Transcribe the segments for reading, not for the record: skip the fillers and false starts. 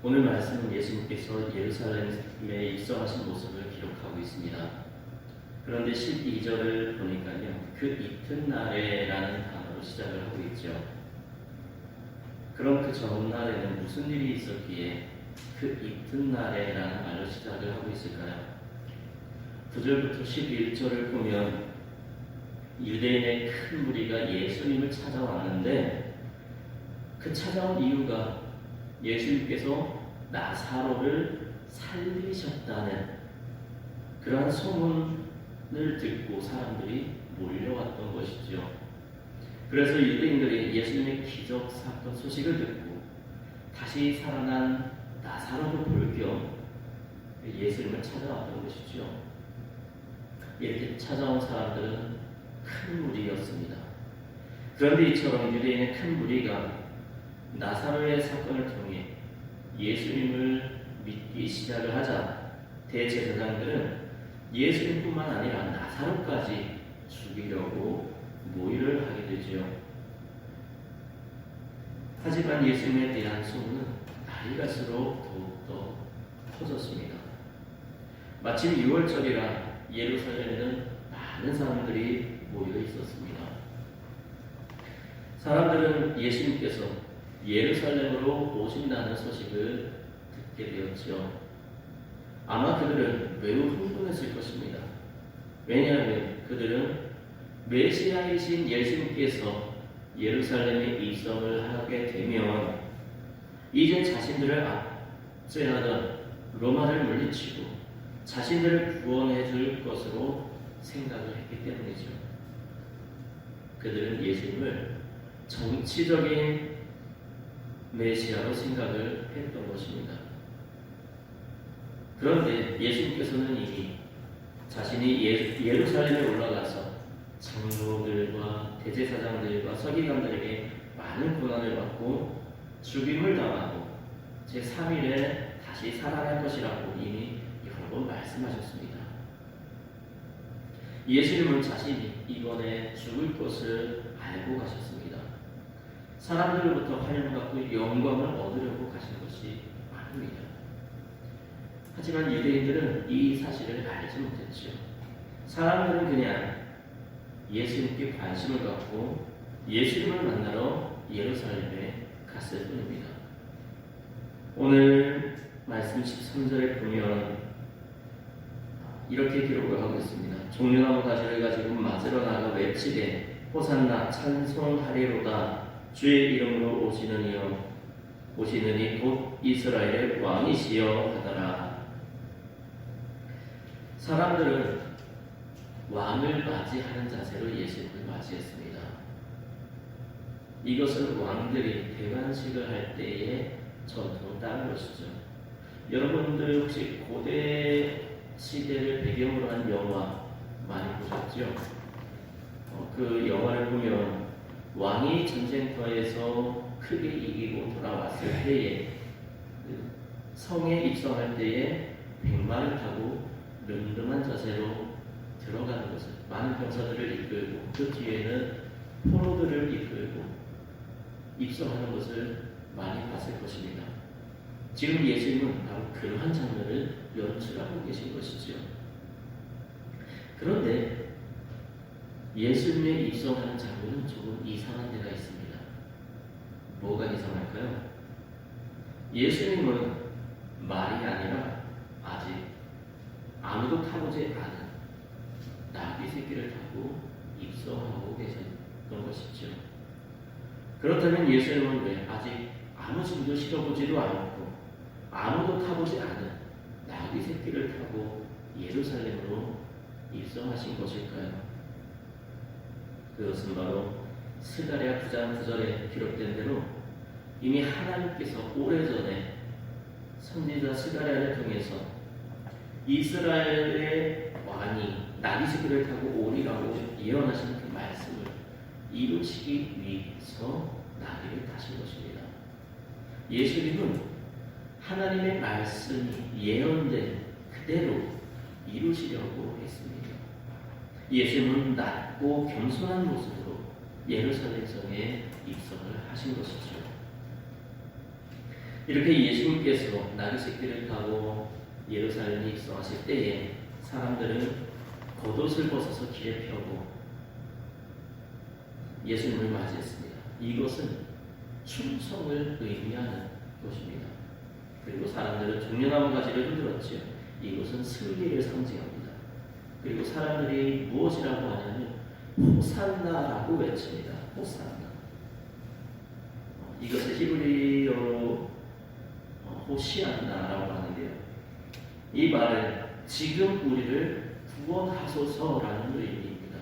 오늘 말씀은 예수님께서 예루살렘에 입성하신 모습을 기록하고 있습니다. 그런데 12절을 보니까요, 그 이튿날에라는 단어로 시작을 하고 있죠. 그럼 그 전날에는 무슨 일이 있었기에 그 이튿날에라는 말로 시작을 하고 있을까요? 9절부터 11절을 보면 유대인의 큰 무리가 예수님을 찾아왔는데, 그 찾아온 이유가 예수님께서 나사로를 살리셨다는 그러한 소문을 듣고 사람들이 몰려왔던 것이죠. 그래서 유대인들이 예수님의 기적 사건 소식을 듣고 다시 살아난 나사로를 볼 겸 예수님을 찾아왔던 것이죠. 이렇게 찾아온 사람들은 큰 무리였습니다. 그런데 이처럼 유대인의 큰 무리가 나사로의 사건을 통해 예수님을 믿기 시작을 하자 대제사장들은 예수님뿐만 아니라 나사로까지 죽이려고 모의를 하게 되지요. 하지만 예수님에 대한 소문은 날이 갈수록 더욱더 퍼졌습니다. 마침 6월절이라 예루살렘에는 많은 사람들이 모여 있었습니다. 사람들은 예수님께서 예루살렘으로 오신다는 소식을 듣게 되었죠. 아마 그들은 매우 흥분했을 것입니다. 왜냐하면 그들은 메시아이신 예수님께서 예루살렘에 입성을 하게 되면 이제 자신들을 압제하던 로마를 물리치고 자신들을 구원해 줄 것으로 생각을 했기 때문이죠. 그들은 예수님을 정치적인 메시아로 생각을 했던 것입니다. 그런데 예수님께서는 이미 자신이 예루살렘에 올라가서 장로들과 대제사장들과 서기관들에게 많은 고난을 받고 죽임을 당하고 제3일에 다시 살아날 것이라고 이미 여러 번 말씀하셨습니다. 예수님은 자신이 이번에 죽을 것을 알고 가셨습니다. 사람들로부터 환영을 받고 영광을 얻으려고 가신 것이 아닙니다. 하지만 유대인들은 이 사실을 알지 못했죠. 사람들은 그냥 예수님께 관심을 갖고 예수님을 만나러 예루살렘에 갔을 뿐입니다. 오늘 말씀 13절에 보면 이렇게 기록을 하고 있습니다. 종려나무 가지를 가지고 맞으러 나가 외치되 호산나 찬송하리로다 주의 이름으로 오시느니 곧 이스라엘의 왕이시여 하더라. 사람들은 왕을 맞이하는 자세로 예수님을 맞이했습니다. 이것은 왕들이 대관식을 할 때의 전통을 따른 것이죠. 여러분들 혹시 고대 시대를 배경으로 한 영화 많이 보셨죠? 그 영화를 보면 왕이 전쟁터에서 크게 이기고 돌아왔을 때에 성에 입성할 때에 백마를 타고 늠름한 자세로 들어가는 것을, 많은 병사들을 이끌고 그 뒤에는 포로들을 이끌고 입성하는 것을 많이 봤을 것입니다. 지금 예수님은 바로 그러한 장면을 연출하고 계신 것이지요. 그런데 예수님의 입성하는 장면은 조금 이상한 데가 있습니다. 뭐가 이상할까요? 예수님은 말이 아니라 아직 아무도 타보지 않은 나귀 새끼를 타고 입성하고 계셨던 것이죠. 그렇다면 예수님은 왜 아직 아무 짐도 실어보지도 않고 아무도 타보지 않은 나귀 새끼를 타고 예루살렘으로 입성하신 것일까요? 그것은 바로 스가랴 9장 9절에 기록된 대로 이미 하나님께서 오래전에 선지자 스가랴를 통해서 이스라엘의 왕이 나귀 새끼를 타고 오리라고 예언하신 그 말씀을 이루시기 위해서 나귀를 타신 것입니다. 예수님은 하나님의 말씀이 예언된 그대로 이루시려고 했습니다. 예수님은 낮고 겸손한 모습으로 예루살렘 성에 입성을 하신 것이죠. 이렇게 예수님께서 나귀 길을 타고 예루살렘에 입성하실 때에 사람들은 겉옷을 벗어서 길에 펴고 예수님을 맞이했습니다. 이것은 충성을 의미하는 것입니다. 그리고 사람들은 종려나무 가지를 흔들었지요. 이것은 승리를 상징합니다. 그리고 사람들이 무엇이라고 하냐면 호산나라고 외칩니다. 호산나. 이것을 히브리어로 호시안나라고 하는데요. 이 말은 지금 우리를 구원하소서라는 의미입니다.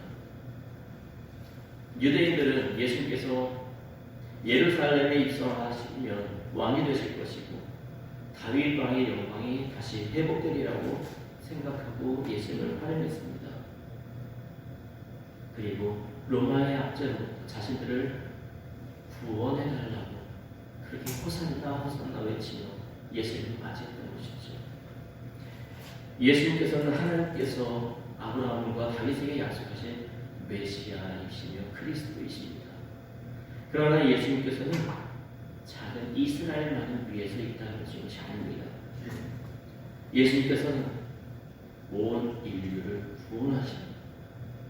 유대인들은 예수님께서 예루살렘에 입성하시면 왕이 되실 것이고 다윗 왕의 영광이 다시 회복되리라고 생각하고 예수님을 환영했습니다. 그리고 로마의 압제로부터 자신들을 구원해달라고 그렇게 호산나 호산나 외치며 예수님을 맞이했던 것이죠. 예수님께서는 하나님께서 아브라함과 다윗에게 약속하신 메시아이시며 그리스도이십니다. 그러나 예수님께서는 작은 이스라엘만을 위해서 이 땅에 오신 것이 아닙니다. 예수님께서는 온 인류를 구원하신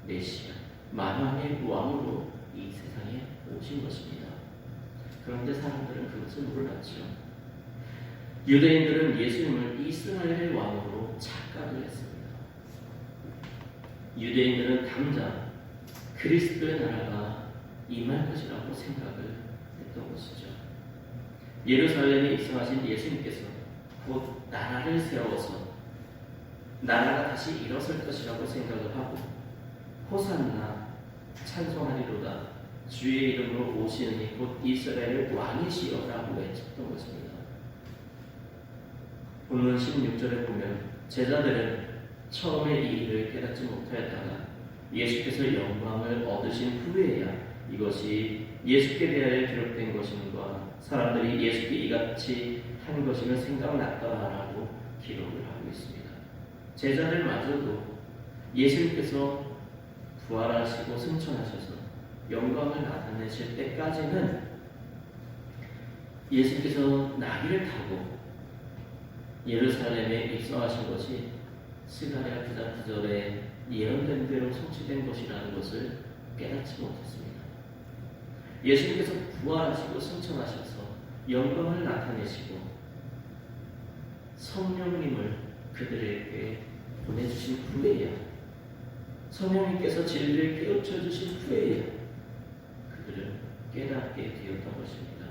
메시아, 만왕의 왕으로 이 세상에 오신 것입니다. 그런데 사람들은 그것을 몰랐죠. 유대인들은 예수님을 이스라엘의 왕으로 착각을 했습니다. 유대인들은 당장 그리스도의 나라가 임할 것이라고 생각을 했던 것이죠. 예루살렘에 입성하신 예수님께서 곧 나라를 세워서 나라가 다시 일어설 것이라고 생각을 하고 호산나 찬송하리로다 주의 이름으로 오시는 이 곧 이스라엘의 왕이시여라고 외쳤던 것입니다. 본문 16절에 보면 제자들은 처음에 이 일을 깨닫지 못하였다가 예수께서 영광을 얻으신 후에야 이것이 예수께 대하여 기록된 것임과 사람들이 예수께 이같이 한 것이면 생각났더라라고 기록을 하고 있습니다. 제자들마저도 예수님께서 부활하시고 승천하셔서 영광을 나타내실 때까지는 예수님께서 나귀를 타고 예루살렘에 입성하신 것이 스가랴 9장 9절에 예언된 대로 성취된 것이라는 것을 깨닫지 못했습니다. 예수님께서 부활하시고 승천하셔서 영광을 나타내시고 성령님을 그들에게 보내주신 후에야 성령님께서 진리를 깨우쳐 주신 후에야 그들은 깨닫게 되었던 것입니다.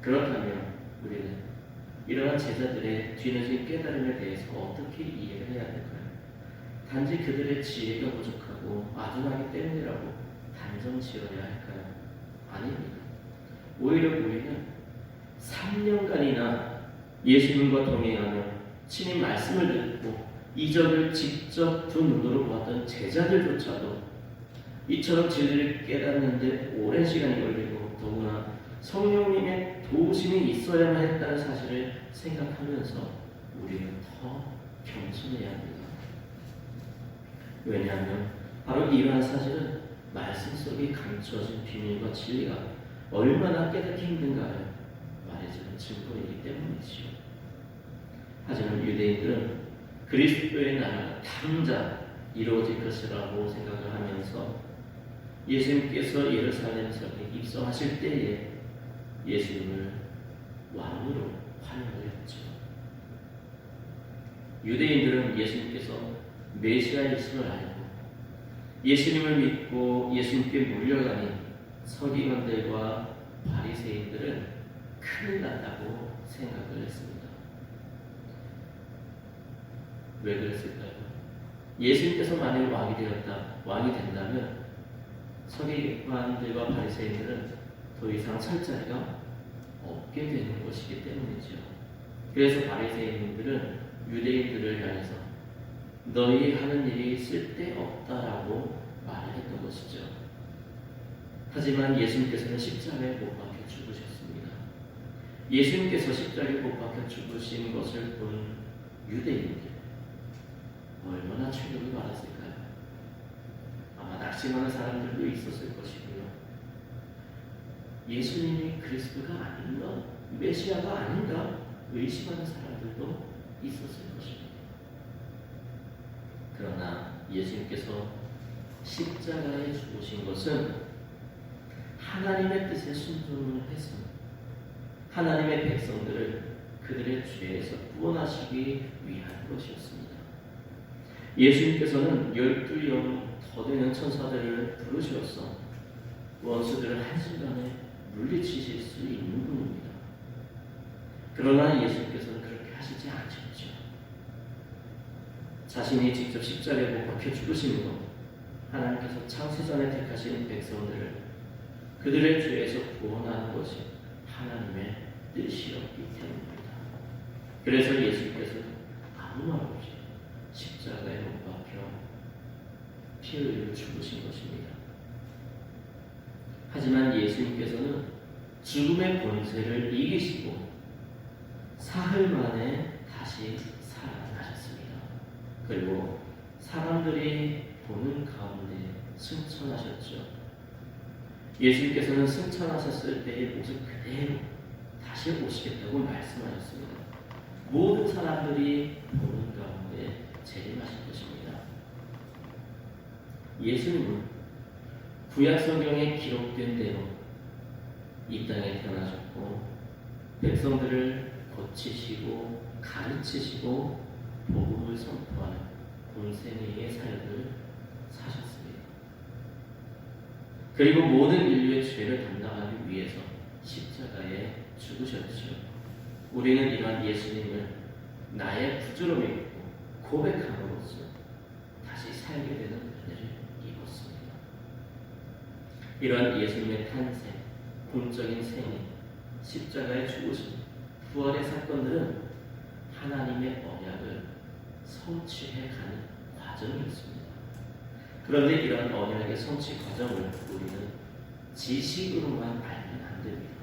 그렇다면 우리는 이러한 제자들의 뒤늦은 깨달음에 대해서 어떻게 이해를 해야 될까요? 단지 그들의 지혜가 부족하고 아둔하기 때문이라고 단정 지어야 할까요? 아닙니다. 오히려 우리는 3년간이나 예수님과 동행하며 친히 말씀을 듣고 이적을 직접 두 눈으로 보았던 제자들조차도 이처럼 진리를 깨닫는데 오랜 시간이 걸리고 더구나 성령님의 도우심이 있어야만 했다는 사실을 생각하면서 우리는 더 겸손해야 합니다. 왜냐하면 바로 이러한 사실은 말씀 속에 감추어진 비밀과 진리가 얼마나 깨닫기 힘든가를 말해주는 증거이기 때문이지요. 하지만 유대인들은 그리스도의 나라가 당장 이루어질 것이라고 생각을 하면서 예수님께서 예루살렘에서 입성하실 때에 예수님을 왕으로 환영을 했죠. 유대인들은 예수님께서 메시아이심을 알고 예수님을 믿고 예수님께 물려가니 서기관들과 바리새인들은 큰일 났다고 생각을 했습니다. 왜 그랬을까요? 예수님께서 만약 왕이 된다면 서기관들과 바리새인들은 더 이상 설 자리가 없게 되는 것이기 때문이죠. 그래서 바리새인들은 유대인들을 향해서 너희 하는 일이 쓸데없다라고 말을 했던 것이죠. 하지만 예수님께서는 십자가에 못 박혀 죽으셨습니다. 예수님께서 십자가에 못 박혀 죽으신 것을 본 유대인들 얼마나 충격을 받았을까요? 아마 낙심하는 사람들도 있었을 것이고요. 예수님이 그리스도가 아닌가, 메시아가 아닌가 의심하는 사람들도 있었을 것입니다. 그러나 예수님께서 십자가에 죽으신 것은 하나님의 뜻에 순종을 해서 하나님의 백성들을 그들의 죄에서 구원하시기 위한 것이었습니다. 예수님께서는 12영 더 되는 천사들을 부르셔서 원수들을 한순간에 물리치실 수 있는 분입니다. 그러나 예수님께서는 그렇게 하시지 않으셨죠. 자신이 직접 십자가에 못 박혀 죽으시는 것, 하나님께서 창세전에 택하신 백성들을 그들의 죄에서 구원하는 것이 하나님의 뜻이었기 때문입니다. 그래서 예수님께서 아무 말 없이 십자가에 못 박혀 피 흘려 죽으신 것입니다. 하지만 예수님께서는 죽음의 권세를 이기시고 사흘 만에 다시 살아나셨습니다. 그리고 사람들이 보는 가운데 승천하셨죠. 예수님께서는 승천하셨을 때의 모습 그대로 다시 오시겠다고 말씀하셨습니다. 모든 사람들이 보는 가운데 재림하실 것입니다. 예수님은 구약 성경에 기록된 대로 이 땅에 태어나셨고 백성들을 고치시고 가르치시고 복음을 선포하는 공생애의 삶을 사셨습니다. 그리고 모든 인류의 죄를 담당하기 위해서 십자가에 죽으셨죠. 우리는 이러한 예수님을 나의 구주로 믿고 고백함으로써 다시 살게 되는 은혜를 입었습니다. 이러한 예수님의 탄생, 공적인 생애, 십자가의 죽으심, 부활의 사건들은 하나님의 언약을 성취해가는 과정이었습니다. 그런데 이러한 언약의 성취 과정을 우리는 지식으로만 알면 안 됩니다.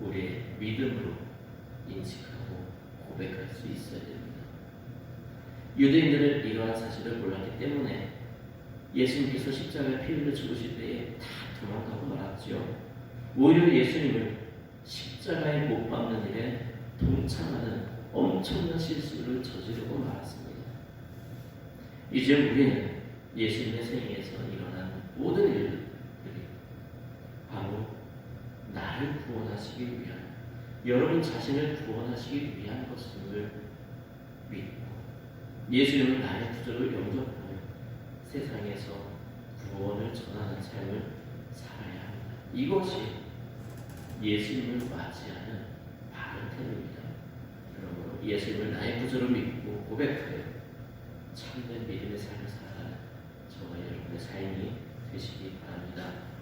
우리의 믿음으로 인식하고 고백할 수 있어야 됩니다. 유대인들은 이러한 사실을 몰랐기 때문에 예수님께서 십자가에 피 흘려 죽으실 때에 다 도망가고 말았지요. 오히려 예수님을 십자가에 못 박는 일에 동참하는 엄청난 실수를 저지르고 말았습니다. 이제 우리는 예수님의 생애에서 일어난 모든 일들이 바로 나를 구원하시기 위한, 여러분 자신을 구원하시기 위한 것임을 믿고 예수님을 나의 구주로 영접하며 세상에서 구원을 전하는 삶을 살아야 합니다. 이것이 예수님을 맞이하는 바른 태도입니다. 그러므로 예수님을 나의 구주로 믿고 고백하여 참된 믿음의 삶을 살아가는 저와 여러분의 삶이 되시기 바랍니다.